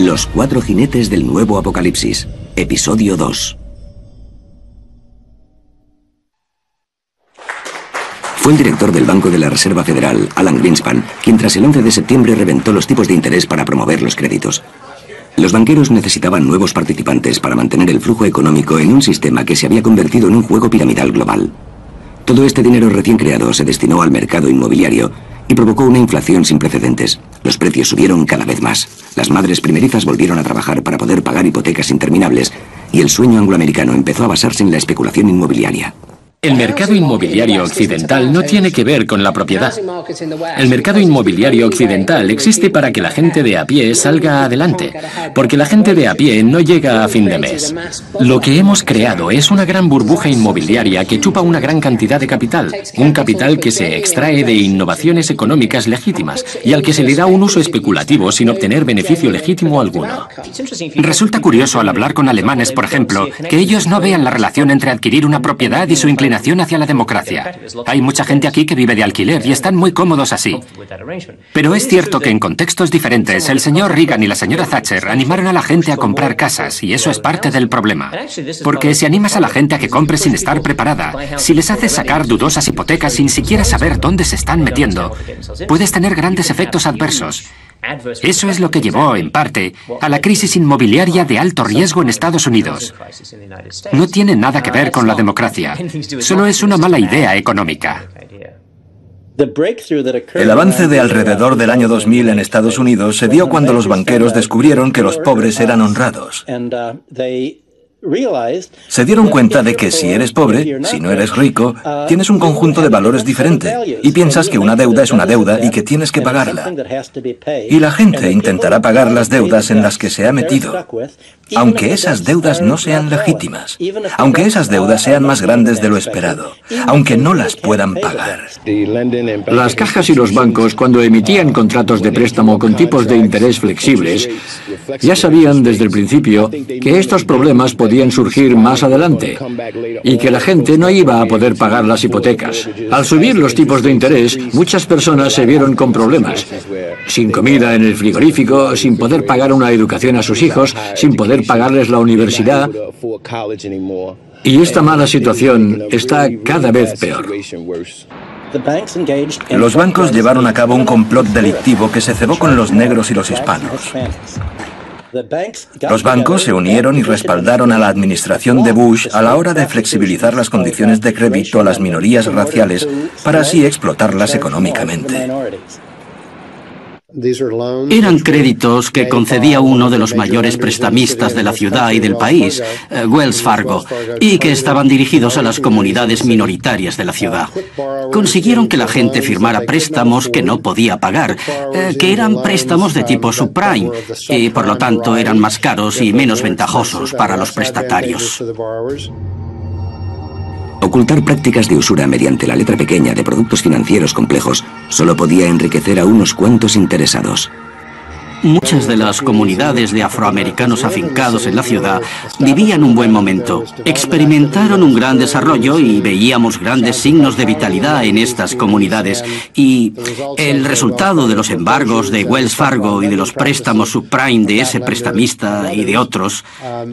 Los cuatro jinetes del nuevo apocalipsis, episodio 2. Fue el director del Banco de la Reserva Federal, Alan Greenspan, quien tras el 11 de septiembre reventó los tipos de interés para promover los créditos. Los banqueros necesitaban nuevos participantes para mantener el flujo económico en un sistema que se había convertido en un juego piramidal global. Todo este dinero recién creado se destinó al mercado inmobiliario y provocó una inflación sin precedentes. Los precios subieron cada vez más. Las madres primerizas volvieron a trabajar para poder pagar hipotecas interminables y el sueño angloamericano empezó a basarse en la especulación inmobiliaria. El mercado inmobiliario occidental no tiene que ver con la propiedad. El mercado inmobiliario occidental existe para que la gente de a pie salga adelante, porque la gente de a pie no llega a fin de mes. Lo que hemos creado es una gran burbuja inmobiliaria que chupa una gran cantidad de capital, un capital que se extrae de innovaciones económicas legítimas y al que se le da un uso especulativo sin obtener beneficio legítimo alguno. Resulta curioso al hablar con alemanes, por ejemplo, que ellos no vean la relación entre adquirir una propiedad y su inclinación hacia la democracia. Hay mucha gente aquí que vive de alquiler y están muy cómodos así. Pero es cierto que en contextos diferentes el señor Reagan y la señora Thatcher animaron a la gente a comprar casas y eso es parte del problema. Porque si animas a la gente a que compre sin estar preparada, si les haces sacar dudosas hipotecas sin siquiera saber dónde se están metiendo, puedes tener grandes efectos adversos. Eso es lo que llevó, en parte, a la crisis inmobiliaria de alto riesgo en Estados Unidos. No tiene nada que ver con la democracia, solo es una mala idea económica. El avance de alrededor del año 2000 en Estados Unidos se dio cuando los banqueros descubrieron que los pobres eran honrados. Se dieron cuenta de que si eres pobre, si no eres rico, tienes un conjunto de valores diferente y piensas que una deuda es una deuda y que tienes que pagarla. Y la gente intentará pagar las deudas en las que se ha metido, aunque esas deudas no sean legítimas, aunque esas deudas sean más grandes de lo esperado, aunque no las puedan pagar. Las cajas y los bancos, cuando emitían contratos de préstamo con tipos de interés flexibles, ya sabían desde el principio que estos problemas podían surgir más adelante y que la gente no iba a poder pagar las hipotecas. Al subir los tipos de interés, muchas personas se vieron con problemas. Sin comida en el frigorífico, sin poder pagar una educación a sus hijos, sin poder pagarles la universidad. Y esta mala situación está cada vez peor. Los bancos llevaron a cabo un complot delictivo que se cebó con los negros y los hispanos. Los bancos se unieron y respaldaron a la administración de Bush a la hora de flexibilizar las condiciones de crédito a las minorías raciales para así explotarlas económicamente. Eran créditos que concedía uno de los mayores prestamistas de la ciudad y del país, Wells Fargo, y que estaban dirigidos a las comunidades minoritarias de la ciudad. Consiguieron que la gente firmara préstamos que no podía pagar, que eran préstamos de tipo subprime, y por lo tanto eran más caros y menos ventajosos para los prestatarios. Ocultar prácticas de usura mediante la letra pequeña de productos financieros complejos solo podía enriquecer a unos cuantos interesados. Muchas de las comunidades de afroamericanos afincados en la ciudad vivían un buen momento. Experimentaron un gran desarrollo y veíamos grandes signos de vitalidad en estas comunidades. Y el resultado de los embargos de Wells Fargo y de los préstamos subprime de ese prestamista y de otros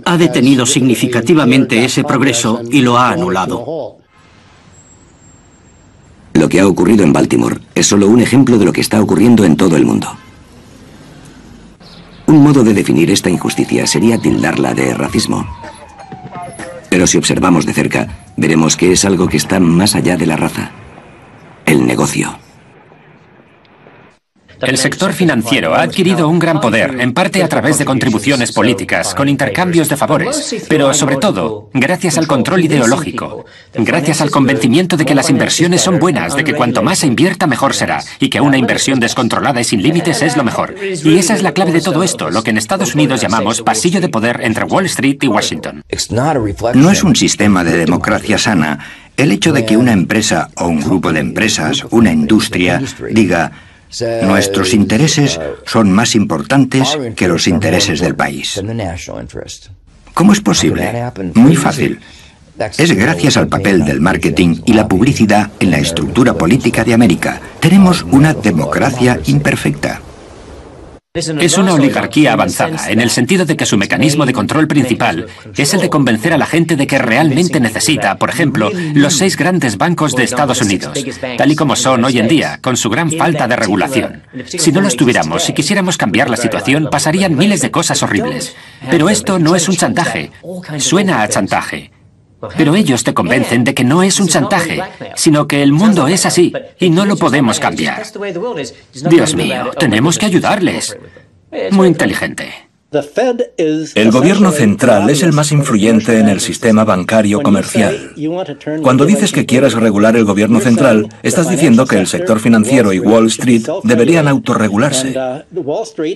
ha detenido significativamente ese progreso y lo ha anulado. Lo que ha ocurrido en Baltimore es solo un ejemplo de lo que está ocurriendo en todo el mundo. Un modo de definir esta injusticia sería tildarla de racismo. Pero si observamos de cerca, veremos que es algo que está más allá de la raza. El negocio. El sector financiero ha adquirido un gran poder, en parte a través de contribuciones políticas, con intercambios de favores, pero sobre todo, gracias al control ideológico, gracias al convencimiento de que las inversiones son buenas, de que cuanto más se invierta mejor será, y que una inversión descontrolada y sin límites es lo mejor. Y esa es la clave de todo esto, lo que en Estados Unidos llamamos pasillo de poder entre Wall Street y Washington. No es un sistema de democracia sana el hecho de que una empresa o un grupo de empresas, una industria, diga: nuestros intereses son más importantes que los intereses del país. ¿Cómo es posible? Muy fácil. Es gracias al papel del marketing y la publicidad en la estructura política de América. Tenemos una democracia imperfecta. Es una oligarquía avanzada, en el sentido de que su mecanismo de control principal es el de convencer a la gente de que realmente necesita, por ejemplo, los 6 grandes bancos de Estados Unidos, tal y como son hoy en día, con su gran falta de regulación. Si no los tuviéramos, si quisiéramos cambiar la situación, pasarían miles de cosas horribles. Pero esto no es un chantaje. Suena a chantaje. Pero ellos te convencen de que no es un chantaje, sino que el mundo es así y no lo podemos cambiar. Dios mío, tenemos que ayudarles. Muy inteligente. El gobierno central es el más influyente en el sistema bancario comercial. Cuando dices que quieres regular el gobierno central, estás diciendo que el sector financiero y Wall Street deberían autorregularse.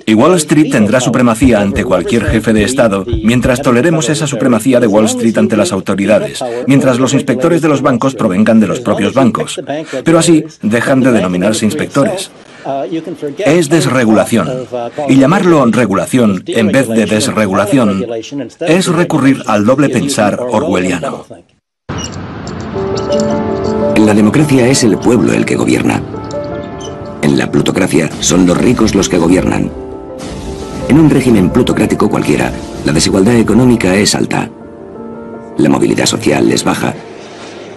Y Wall Street tendrá supremacía ante cualquier jefe de Estado, mientras toleremos esa supremacía de Wall Street ante las autoridades, mientras los inspectores de los bancos provengan de los propios bancos. Pero así dejan de denominarse inspectores. Es desregulación. Y llamarlo regulación en vez de desregulación es recurrir al doble pensar orwelliano. En la democracia es el pueblo el que gobierna. En la plutocracia son los ricos los que gobiernan. En un régimen plutocrático cualquiera, la desigualdad económica es alta. La movilidad social es baja.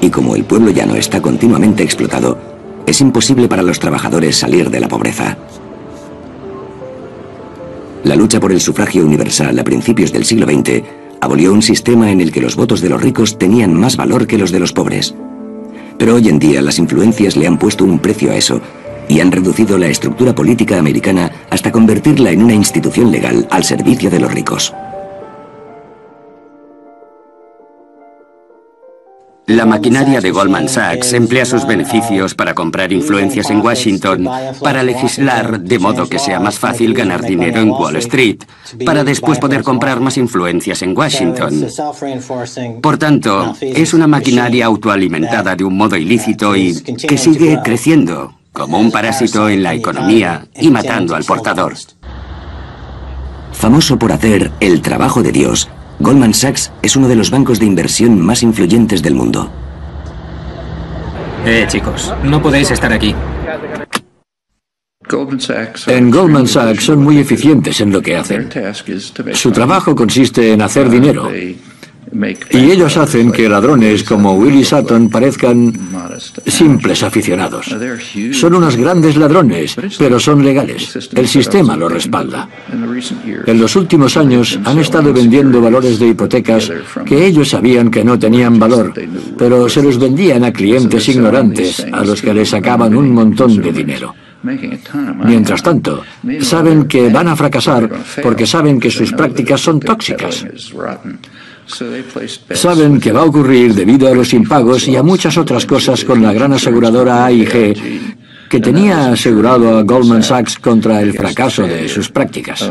Y como el pueblo llano está continuamente explotado, es imposible para los trabajadores salir de la pobreza. La lucha por el sufragio universal a principios del siglo XX abolió un sistema en el que los votos de los ricos tenían más valor que los de los pobres. Pero hoy en día las influencias le han puesto un precio a eso y han reducido la estructura política americana hasta convertirla en una institución legal al servicio de los ricos. La maquinaria de Goldman Sachs emplea sus beneficios para comprar influencias en Washington, para legislar de modo que sea más fácil ganar dinero en Wall Street, para después poder comprar más influencias en Washington. Por tanto, es una maquinaria autoalimentada de un modo ilícito y que sigue creciendo, como un parásito en la economía y matando al portador. Famoso por hacer el trabajo de Dios, Goldman Sachs es uno de los bancos de inversión más influyentes del mundo. Chicos, no podéis estar aquí. En Goldman Sachs son muy eficientes en lo que hacen. Su trabajo consiste en hacer dinero. Y ellos hacen que ladrones como Willie Sutton parezcan simples aficionados. Son unos grandes ladrones, pero son legales. El sistema lo respalda. En los últimos años han estado vendiendo valores de hipotecas que ellos sabían que no tenían valor, pero se los vendían a clientes ignorantes a los que les sacaban un montón de dinero. Mientras tanto, saben que van a fracasar porque saben que sus prácticas son tóxicas. Saben que va a ocurrir debido a los impagos y a muchas otras cosas con la gran aseguradora AIG, que tenía asegurado a Goldman Sachs contra el fracaso de sus prácticas.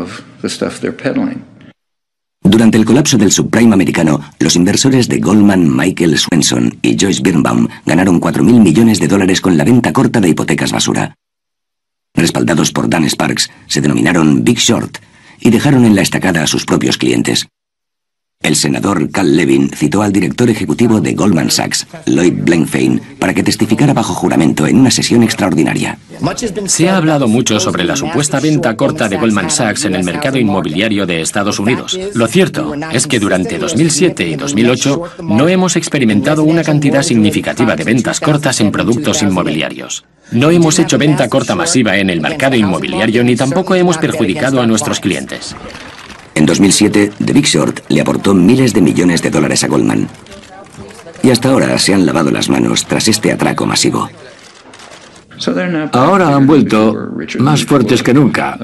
Durante el colapso del subprime americano, los inversores de Goldman, Michael Swenson y Joyce Birnbaum ganaron $4.000 millones con la venta corta de hipotecas basura. Respaldados por Dan Sparks, se denominaron Big Short y dejaron en la estacada a sus propios clientes. El senador Cal Levin citó al director ejecutivo de Goldman Sachs, Lloyd Blankfein, para que testificara bajo juramento en una sesión extraordinaria. Se ha hablado mucho sobre la supuesta venta corta de Goldman Sachs en el mercado inmobiliario de Estados Unidos. Lo cierto es que durante 2007 y 2008 no hemos experimentado una cantidad significativa de ventas cortas en productos inmobiliarios. No hemos hecho venta corta masiva en el mercado inmobiliario ni tampoco hemos perjudicado a nuestros clientes. En 2007, The Big Short le aportó miles de millones de dólares a Goldman. Y hasta ahora se han lavado las manos tras este atraco masivo. Ahora han vuelto más fuertes que nunca,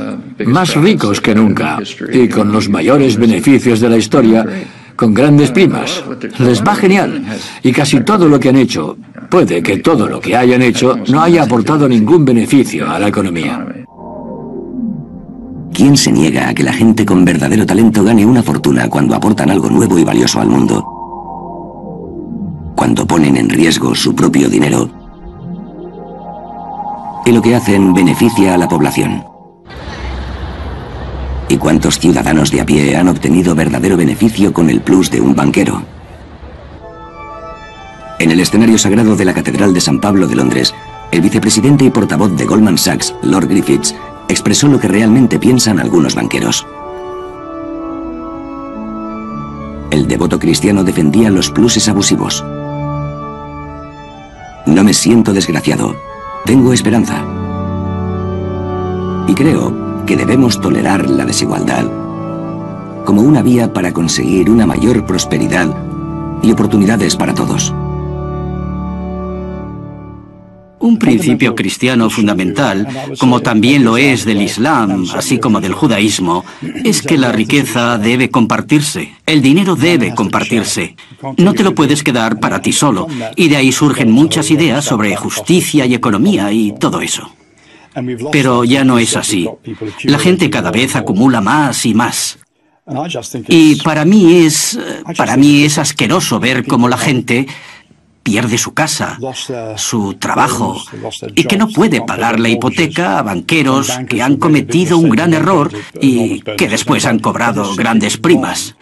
más ricos que nunca, y con los mayores beneficios de la historia, con grandes primas. Les va genial. Y casi todo lo que han hecho, puede que todo lo que hayan hecho, no haya aportado ningún beneficio a la economía. ¿Quién se niega a que la gente con verdadero talento gane una fortuna cuando aportan algo nuevo y valioso al mundo? Cuando ponen en riesgo su propio dinero. Y lo que hacen beneficia a la población. ¿Y cuántos ciudadanos de a pie han obtenido verdadero beneficio con el plus de un banquero? En el escenario sagrado de la Catedral de San Pablo de Londres, el vicepresidente y portavoz de Goldman Sachs, Lord Griffiths, expresó lo que realmente piensan algunos banqueros. El devoto cristiano defendía los pluses abusivos. No me siento desgraciado, tengo esperanza. Y creo que debemos tolerar la desigualdad como una vía para conseguir una mayor prosperidad y oportunidades para todos. Un principio cristiano fundamental, como también lo es del Islam, así como del judaísmo, es que la riqueza debe compartirse, el dinero debe compartirse. No te lo puedes quedar para ti solo, y de ahí surgen muchas ideas sobre justicia y economía y todo eso. Pero ya no es así. La gente cada vez acumula más y más. Y para mí es asqueroso ver cómo la gente pierde su casa, su trabajo, y que no puede pagar la hipoteca a banqueros que han cometido un gran error y que después han cobrado grandes primas.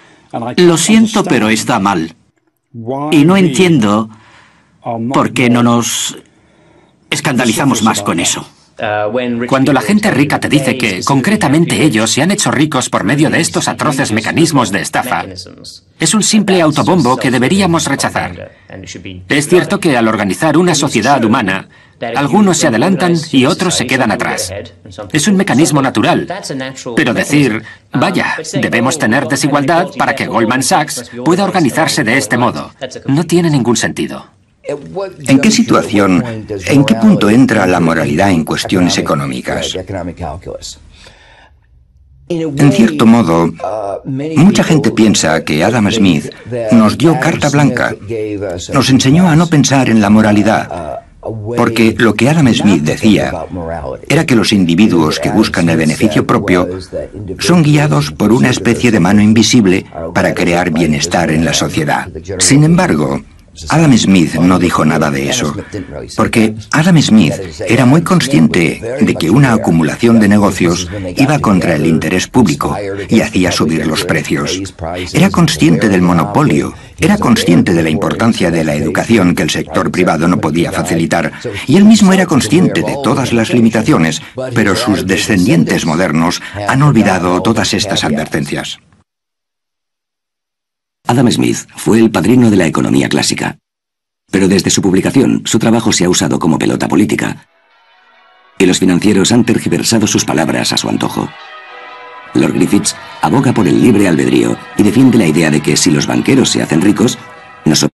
Lo siento, pero está mal. Y no entiendo por qué no nos escandalizamos más con eso. Cuando la gente rica te dice que, concretamente ellos, se han hecho ricos por medio de estos atroces mecanismos de estafa, es un simple autobombo que deberíamos rechazar. Es cierto que al organizar una sociedad humana, algunos se adelantan y otros se quedan atrás. Es un mecanismo natural. Pero decir, vaya, debemos tener desigualdad para que Goldman Sachs pueda organizarse de este modo, no tiene ningún sentido. ¿En qué situación, en qué punto entra la moralidad en cuestiones económicas? En cierto modo, mucha gente piensa que Adam Smith nos dio carta blanca, nos enseñó a no pensar en la moralidad, porque lo que Adam Smith decía era que los individuos que buscan el beneficio propio son guiados por una especie de mano invisible para crear bienestar en la sociedad. Sin embargo, Adam Smith no dijo nada de eso, porque Adam Smith era muy consciente de que una acumulación de negocios iba contra el interés público y hacía subir los precios. Era consciente del monopolio, era consciente de la importancia de la educación que el sector privado no podía facilitar, y él mismo era consciente de todas las limitaciones, pero sus descendientes modernos han olvidado todas estas advertencias. Adam Smith fue el padrino de la economía clásica, pero desde su publicación su trabajo se ha usado como pelota política, y los financieros han tergiversado sus palabras a su antojo. Lord Griffiths aboga por el libre albedrío y defiende la idea de que si los banqueros se hacen ricos, nosotros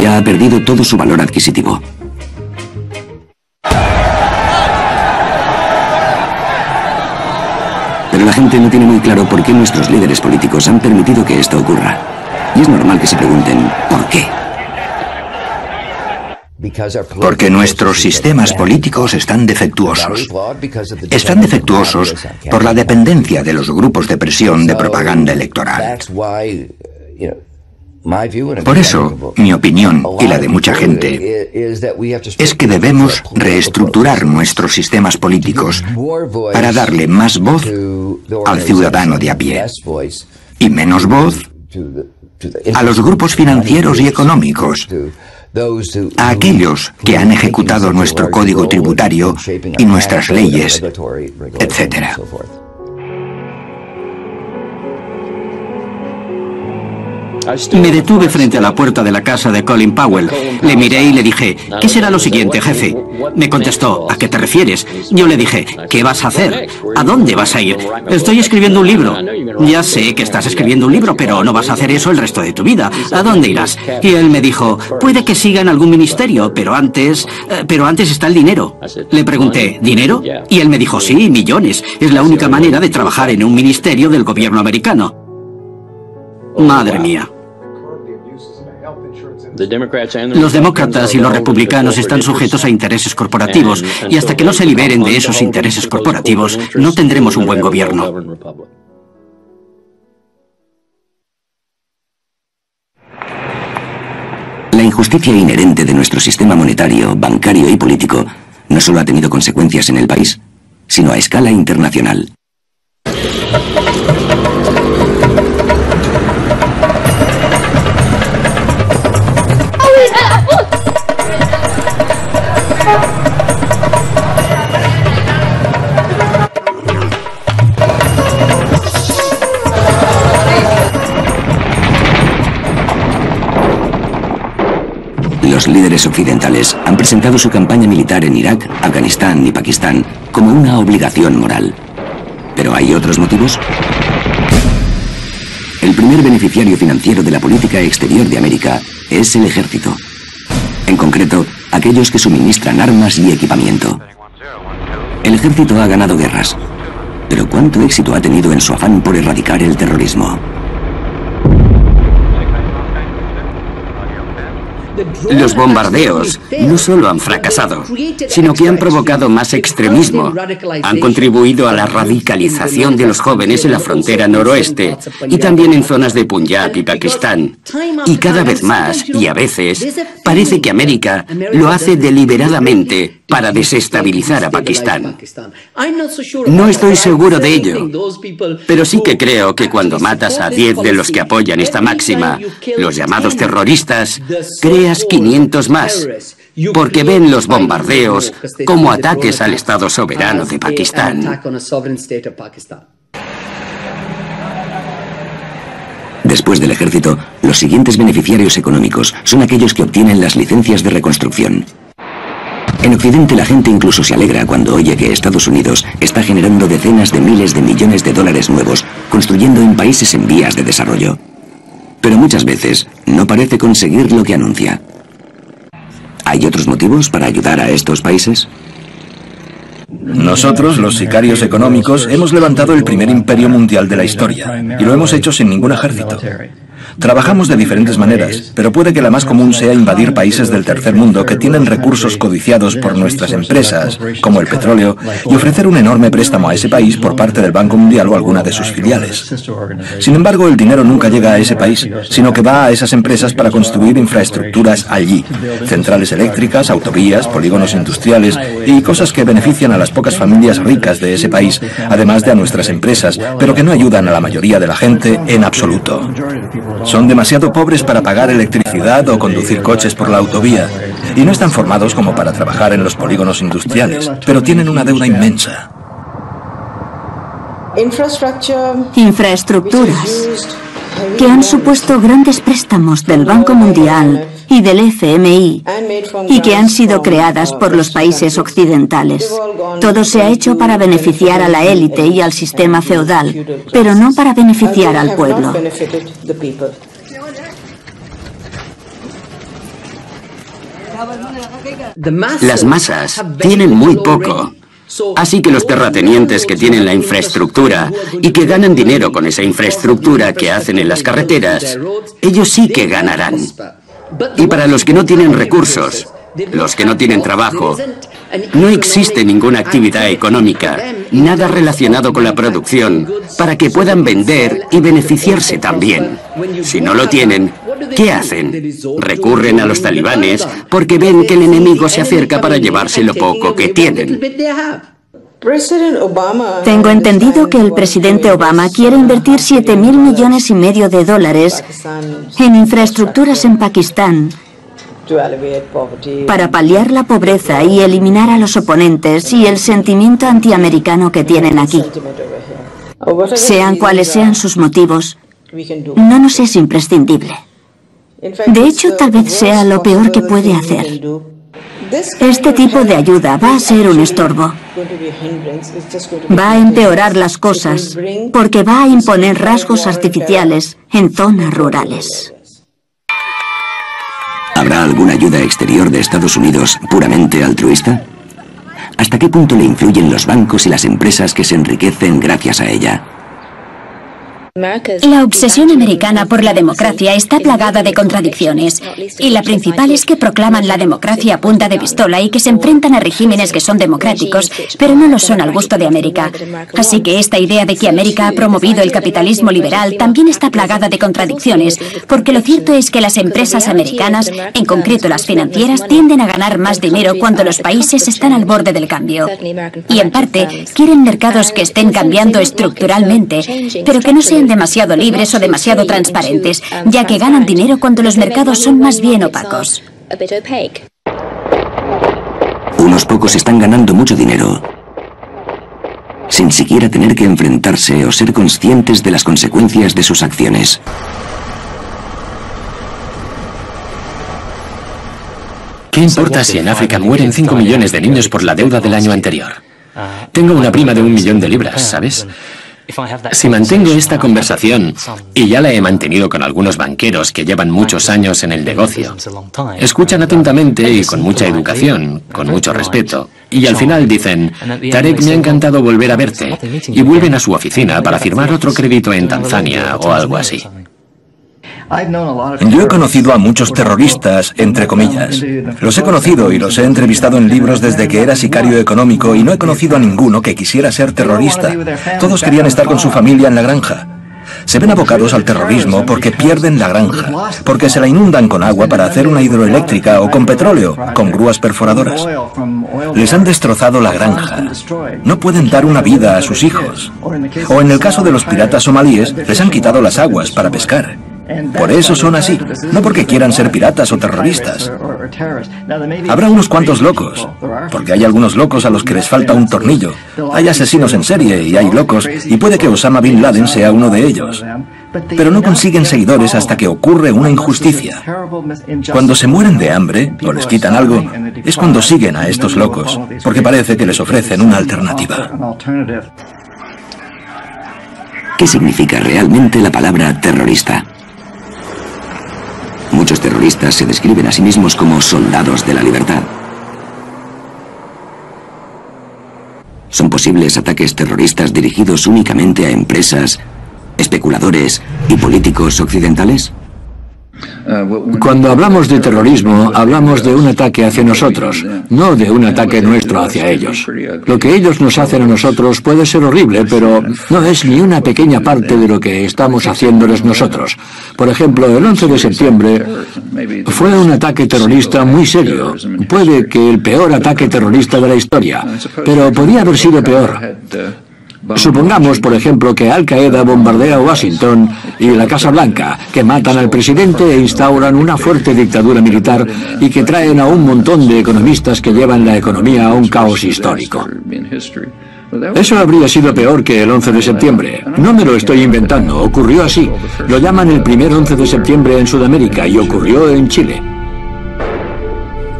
ya ha perdido todo su valor adquisitivo. Pero la gente no tiene muy claro por qué nuestros líderes políticos han permitido que esto ocurra. Y es normal que se pregunten, ¿por qué? Porque nuestros sistemas políticos están defectuosos. Están defectuosos por la dependencia de los grupos de presión de propaganda electoral. Por eso, mi opinión y la de mucha gente es que debemos reestructurar nuestros sistemas políticos para darle más voz al ciudadano de a pie y menos voz a los grupos financieros y económicos, a aquellos que han ejecutado nuestro código tributario y nuestras leyes, etc. Me detuve frente a la puerta de la casa de Colin Powell. Le miré y le dije, ¿qué será lo siguiente, jefe? Me contestó, ¿a qué te refieres? Yo le dije, ¿qué vas a hacer? ¿A dónde vas a ir? Estoy escribiendo un libro. Ya sé que estás escribiendo un libro, pero no vas a hacer eso el resto de tu vida. ¿A dónde irás? Y él me dijo, puede que siga en algún ministerio, pero antes está el dinero. Le pregunté, ¿dinero? Y él me dijo, sí, millones. Es la única manera de trabajar en un ministerio del gobierno americano. Madre mía. Los demócratas y los republicanos están sujetos a intereses corporativos y hasta que no se liberen de esos intereses corporativos no tendremos un buen gobierno. La injusticia inherente de nuestro sistema monetario, bancario y político no solo ha tenido consecuencias en el país, sino a escala internacional. Los líderes occidentales han presentado su campaña militar en Irak, Afganistán y Pakistán como una obligación moral. ¿Pero hay otros motivos? El primer beneficiario financiero de la política exterior de América es el ejército. En concreto, aquellos que suministran armas y equipamiento. El ejército ha ganado guerras, pero ¿cuánto éxito ha tenido en su afán por erradicar el terrorismo? Los bombardeos no solo han fracasado, sino que han provocado más extremismo. Han contribuido a la radicalización de los jóvenes en la frontera noroeste y también en zonas de Punjab y Pakistán. Y cada vez más, y a veces, parece que América lo hace deliberadamente para desestabilizar a Pakistán. No estoy seguro de ello, pero sí que creo que cuando matas a 10 de los que apoyan esta máxima, los llamados terroristas, creas 500 más, porque ven los bombardeos como ataques al Estado soberano de Pakistán. Después del ejército, los siguientes beneficiarios económicos son aquellos que obtienen las licencias de reconstrucción. En Occidente la gente incluso se alegra cuando oye que Estados Unidos está generando decenas de miles de millones de dólares nuevos, construyendo en países en vías de desarrollo. Pero muchas veces no parece conseguir lo que anuncia. ¿Hay otros motivos para ayudar a estos países? Nosotros, los sicarios económicos, hemos levantado el primer imperio mundial de la historia, y lo hemos hecho sin ningún ejército. Trabajamos de diferentes maneras, pero puede que la más común sea invadir países del tercer mundo que tienen recursos codiciados por nuestras empresas, como el petróleo, y ofrecer un enorme préstamo a ese país por parte del Banco Mundial o alguna de sus filiales. Sin embargo, el dinero nunca llega a ese país, sino que va a esas empresas para construir infraestructuras allí. Centrales eléctricas, autovías, polígonos industriales y cosas que benefician a las pocas familias ricas de ese país, además de a nuestras empresas, pero que no ayudan a la mayoría de la gente en absoluto. Son demasiado pobres para pagar electricidad o conducir coches por la autovía, y no están formados como para trabajar en los polígonos industriales, pero tienen una deuda inmensa. Infraestructuras que han supuesto grandes préstamos del Banco Mundial y del FMI y que han sido creadas por los países occidentales. Todo se ha hecho para beneficiar a la élite y al sistema feudal, pero no para beneficiar al pueblo. Las masas tienen muy poco. Así que los terratenientes que tienen la infraestructura y que ganan dinero con esa infraestructura que hacen en las carreteras, ellos sí que ganarán. Y para los que no tienen recursos, los que no tienen trabajo, no existe ninguna actividad económica, nada relacionado con la producción, para que puedan vender y beneficiarse también. Si no lo tienen, ¿qué hacen? Recurren a los talibanes porque ven que el enemigo se acerca para llevarse lo poco que tienen. Tengo entendido que el presidente Obama quiere invertir $7.500 millones de dólares en infraestructuras en Pakistán para paliar la pobreza y eliminar a los oponentes y el sentimiento antiamericano que tienen aquí. Sean cuales sean sus motivos, no nos es imprescindible. De hecho, tal vez sea lo peor que puede hacer. Este tipo de ayuda va a ser un estorbo. Va a empeorar las cosas porque va a imponer rasgos artificiales en zonas rurales. ¿Habrá alguna ayuda exterior de Estados Unidos puramente altruista? ¿Hasta qué punto le influyen los bancos y las empresas que se enriquecen gracias a ella? La obsesión americana por la democracia está plagada de contradicciones, y la principal es que proclaman la democracia a punta de pistola y que se enfrentan a regímenes que son democráticos, pero no lo son al gusto de América. Así que esta idea de que América ha promovido el capitalismo liberal también está plagada de contradicciones, porque lo cierto es que las empresas americanas, en concreto las financieras, tienden a ganar más dinero cuando los países están al borde del cambio. Y en parte, quieren mercados que estén cambiando estructuralmente, pero que no sean demasiado libres o demasiado transparentes, ya que ganan dinero cuando los mercados son más bien opacos. Unos pocos están ganando mucho dinero, sin siquiera tener que enfrentarse o ser conscientes de las consecuencias de sus acciones. ¿Qué importa si en África mueren 5 millones de niños por la deuda del año anterior? Tengo una prima de 1 millón de libras, ¿sabes? Si mantengo esta conversación, y ya la he mantenido con algunos banqueros que llevan muchos años en el negocio, escuchan atentamente y con mucha educación, con mucho respeto, y al final dicen, Tarek, me ha encantado volver a verte, y vuelven a su oficina para firmar otro crédito en Tanzania o algo así. Yo he conocido a muchos terroristas, entre comillas. Los he conocido y los he entrevistado en libros desde que era sicario económico y no he conocido a ninguno que quisiera ser terrorista. Todos querían estar con su familia en la granja. Se ven abocados al terrorismo porque pierden la granja, porque se la inundan con agua para hacer una hidroeléctrica o con petróleo, con grúas perforadoras. Les han destrozado la granja. No pueden dar una vida a sus hijos. O en el caso de los piratas somalíes, les han quitado las aguas para pescar. Por eso son así, no porque quieran ser piratas o terroristas. Habrá unos cuantos locos, porque hay algunos locos a los que les falta un tornillo. Hay asesinos en serie y hay locos, y puede que Osama Bin Laden sea uno de ellos. Pero no consiguen seguidores hasta que ocurre una injusticia. Cuando se mueren de hambre o les quitan algo, es cuando siguen a estos locos, porque parece que les ofrecen una alternativa. ¿Qué significa realmente la palabra terrorista? Muchos terroristas se describen a sí mismos como soldados de la libertad. ¿Son posibles ataques terroristas dirigidos únicamente a empresas, especuladores y políticos occidentales? Cuando hablamos de terrorismo, hablamos de un ataque hacia nosotros, no de un ataque nuestro hacia ellos. Lo que ellos nos hacen a nosotros puede ser horrible, pero no es ni una pequeña parte de lo que estamos haciéndoles nosotros. Por ejemplo, el 11 de septiembre fue un ataque terrorista muy serio. Puede que el peor ataque terrorista de la historia, pero podía haber sido peor. Supongamos, por ejemplo, que Al-Qaeda bombardea Washington y la Casa Blanca, que matan al presidente e instauran una fuerte dictadura militar y que traen a un montón de economistas que llevan la economía a un caos histórico. Eso habría sido peor que el 11 de septiembre. No me lo estoy inventando, ocurrió así. Lo llaman el primer 11 de septiembre en Sudamérica y ocurrió en Chile.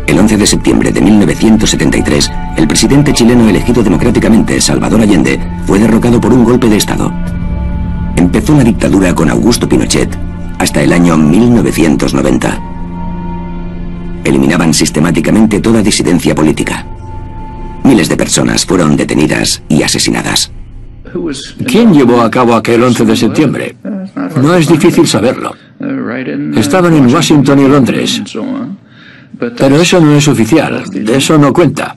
El 11 de septiembre de 1973, el presidente chileno elegido democráticamente, Salvador Allende, fue derrocado por un golpe de Estado. Empezó la dictadura con Augusto Pinochet hasta el año 1990. Eliminaban sistemáticamente toda disidencia política. Miles de personas fueron detenidas y asesinadas. ¿Quién llevó a cabo aquel 11 de septiembre? No es difícil saberlo. Estaban en Washington y Londres. Pero eso no es oficial, eso no cuenta.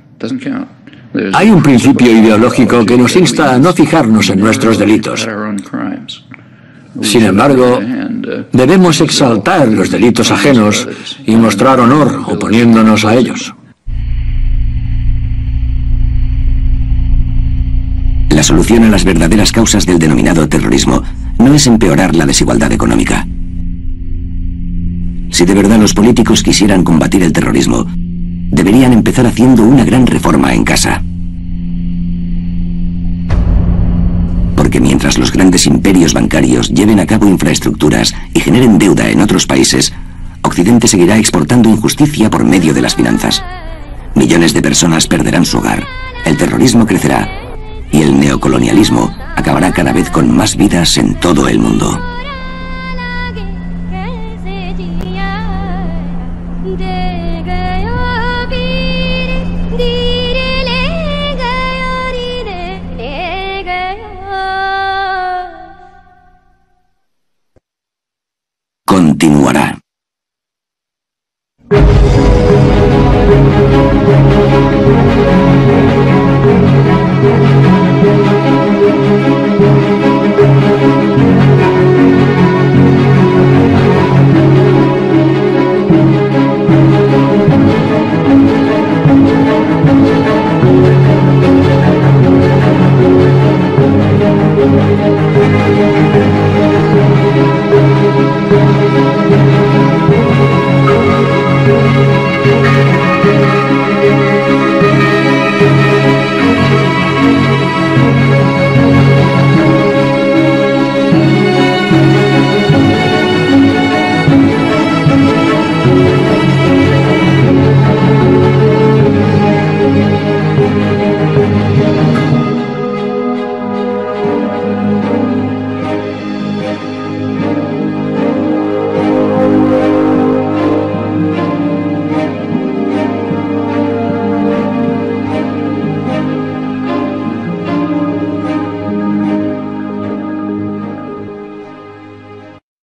Hay un principio ideológico que nos insta a no fijarnos en nuestros delitos. Sin embargo, debemos exaltar los delitos ajenos y mostrar honor oponiéndonos a ellos. La solución a las verdaderas causas del denominado terrorismo no es empeorar la desigualdad económica. Si de verdad los políticos quisieran combatir el terrorismo, deberían empezar haciendo una gran reforma en casa. Porque mientras los grandes imperios bancarios lleven a cabo infraestructuras y generen deuda en otros países, Occidente seguirá exportando injusticia por medio de las finanzas. Millones de personas perderán su hogar, el terrorismo crecerá y el neocolonialismo acabará cada vez con más vidas en todo el mundo. continuará.